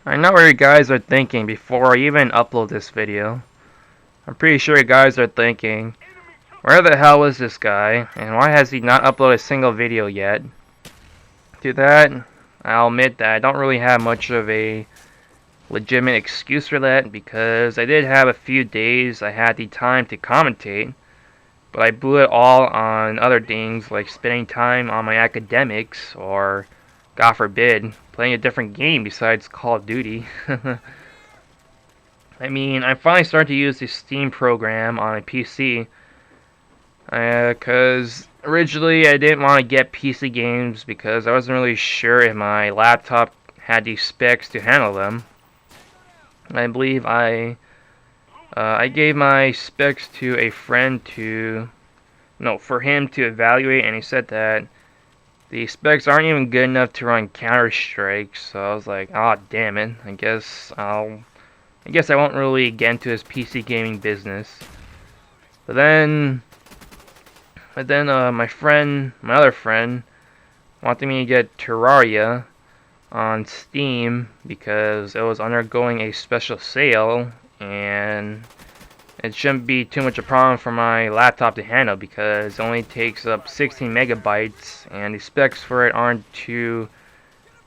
I know what you guys are thinking before I even upload this video. I'm pretty sure you guys are thinking, where the hell is this guy, and why has he not uploaded a single video yet? To that, I'll admit that I don't really have much of a legitimate excuse for that, because I did have a few days I had the time to commentate, but I blew it all on other things like spending time on my academics, or, God forbid, playing a different game besides Call of Duty. I mean, I finally started to use the Steam program on a PC, because originally I didn't want to get PC games because I wasn't really sure if my laptop had the specs to handle them. I believe I gave my specs to a friend for him to evaluate, and he said that the specs aren't even good enough to run Counter-Strike. So I was like, ah, damn it. I guess I won't really get into this PC gaming business. But then my other friend, wanted me to get Terraria on Steam because it was undergoing a special sale, and it shouldn't be too much a problem for my laptop to handle because it only takes up 16 megabytes, and the specs for it aren't too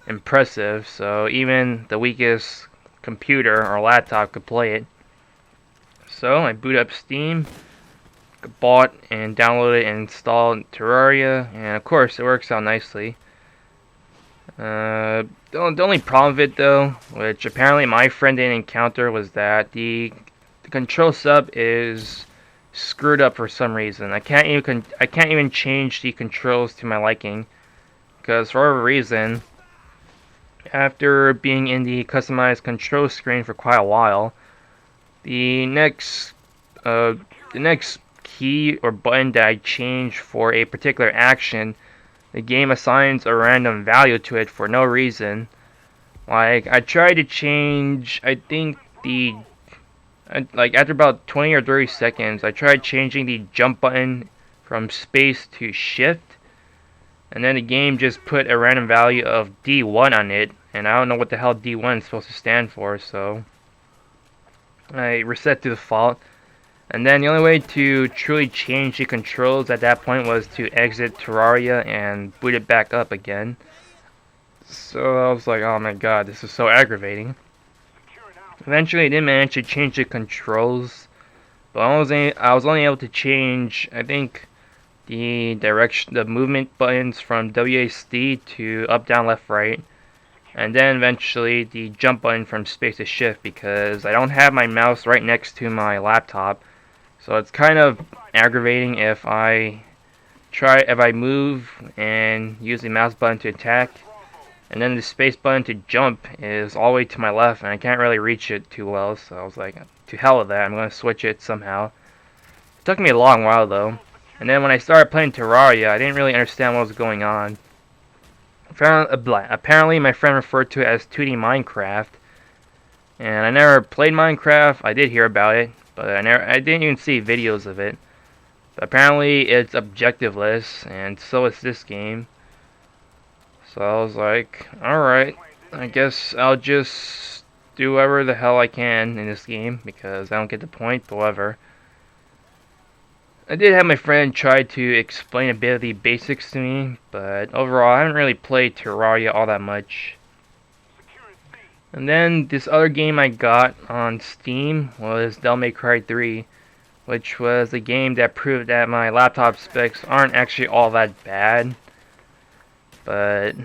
impressive, so even the weakest computer or laptop could play it. So I boot up Steam, bought and downloaded and installed Terraria, and of course it works out nicely. The only problem with it though, which apparently my friend didn't encounter, was that the control sub is screwed up for some reason. I can't even change the controls to my liking, because for whatever reason, after being in the customized control screen for quite a while, the next key or button that I change for a particular action, the game assigns a random value to it for no reason. Like, I tried to change, I think after about 20 or 30 seconds, I tried changing the jump button from space to shift, and then the game just put a random value of D1 on it, and I don't know what the hell D1 is supposed to stand for, so I reset to default. And then the only way to truly change the controls at that point was to exit Terraria and boot it back up again. So I was like, oh my god, this is so aggravating. Eventually I did manage to change the controls, but I was only able to change, I think, the movement buttons from WASD to up, down, left, right, and then eventually the jump button from space to shift, because I don't have my mouse right next to my laptop. So it's kind of aggravating if I move and use the mouse button to attack, and then the space button to jump is all the way to my left, and I can't really reach it too well. So I was like, to hell with that, I'm going to switch it somehow. It took me a long while though, and then when I started playing Terraria, I didn't really understand what was going on. Apparently my friend referred to it as 2D Minecraft, and I never played Minecraft. I did hear about it, but I didn't even see videos of it. But apparently it's objectiveless, and so is this game. So I was like, alright, I guess I'll just do whatever the hell I can in this game, because I don't get the point, but whatever. I did have my friend try to explain a bit of the basics to me, but overall I haven't really played Terraria all that much. And then this other game I got on Steam was Devil May Cry 3, which was a game that proved that my laptop specs aren't actually all that bad. But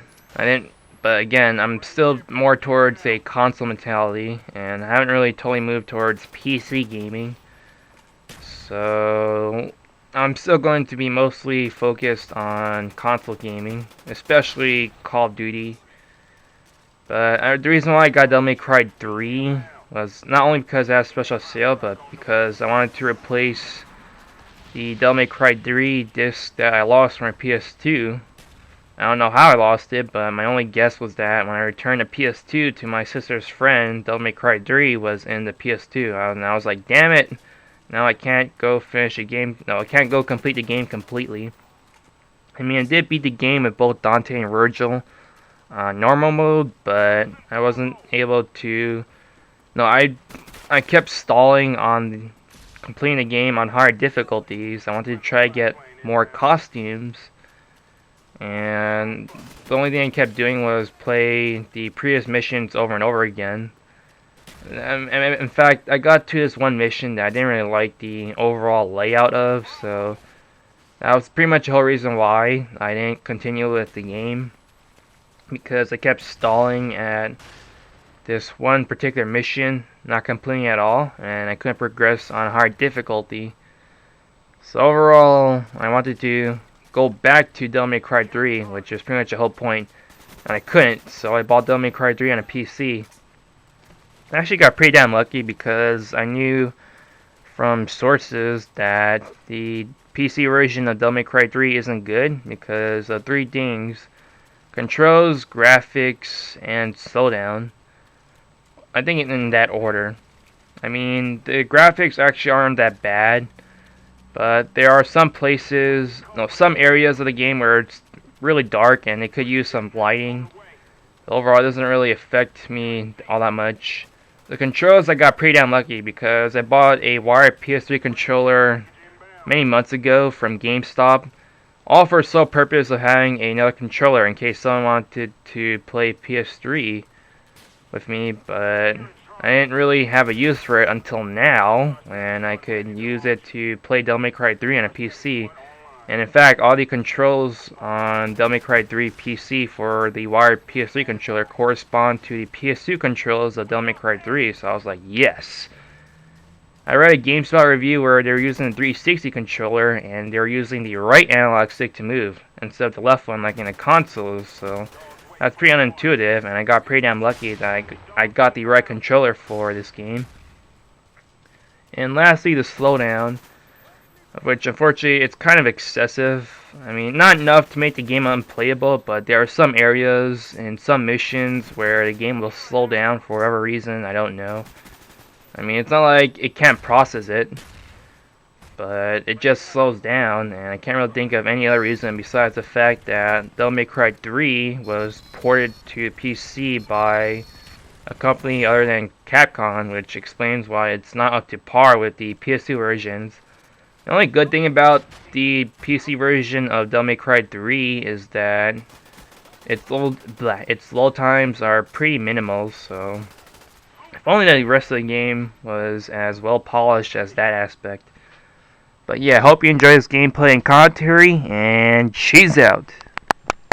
again, I'm still more towards a console mentality, and I haven't really totally moved towards PC gaming. So I'm still going to be mostly focused on console gaming, especially Call of Duty. But the reason why I got Devil May Cry 3 was not only because it had a special sale, but because I wanted to replace the Devil May Cry 3 disc that I lost from my PS2. I don't know how I lost it, but my only guess was that when I returned the PS2 to my sister's friend, Devil May Cry 3 was in the PS2. And I was like, damn it! Now I can't go finish the game. No, I can't go complete the game completely. I mean, I did beat the game with both Dante and Virgil normal mode, but I wasn't able to. No, I kept stalling on completing the game on hard difficulties. I wanted to try to get more costumes, and the only thing I kept doing was play the previous missions over and over again. In fact, I got to this one mission that I didn't really like the overall layout of, so that was pretty much the whole reason why I didn't continue with the game, because I kept stalling at this one particular mission, not completing at all, and I couldn't progress on hard difficulty. So overall, I wanted to go back to Devil May Cry 3, which is pretty much the whole point, and I couldn't, so I bought Devil May Cry 3 on a PC. I actually got pretty damn lucky because I knew from sources that the PC version of Devil May Cry 3 isn't good because of three things: controls, graphics, and slowdown. I think in that order. I mean, the graphics actually aren't that bad, but there are some places, no, some areas of the game where it's really dark and it could use some lighting. Overall, it doesn't really affect me all that much. The controls, I got pretty damn lucky because I bought a wired PS3 controller many months ago from GameStop, all for the sole purpose of having another controller in case someone wanted to play PS3 with me, but I didn't really have a use for it until now, and I could use it to play Devil May Cry 3 on a PC. And in fact, all the controls on Devil May Cry 3 PC for the wired PS3 controller correspond to the PS2 controls of Devil May Cry 3, so I was like, yes! I read a GameSpot review where they were using the 360 controller, and they were using the right analog stick to move, instead of the left one like in the consoles, so that's pretty unintuitive, and I got pretty damn lucky that I got the right controller for this game. And lastly, the slowdown, which unfortunately it's kind of excessive. I mean, not enough to make the game unplayable, but there are some areas and some missions where the game will slow down for whatever reason, I don't know. I mean, it's not like it can't process it, but it just slows down, and I can't really think of any other reason besides the fact that Devil May Cry 3 was ported to PC by a company other than Capcom, which explains why it's not up to par with the PS2 versions. The only good thing about the PC version of Devil May Cry 3 is that its load times are pretty minimal, so if only the rest of the game was as well polished as that aspect. But yeah, hope you enjoy this gameplay and commentary, and cheese out!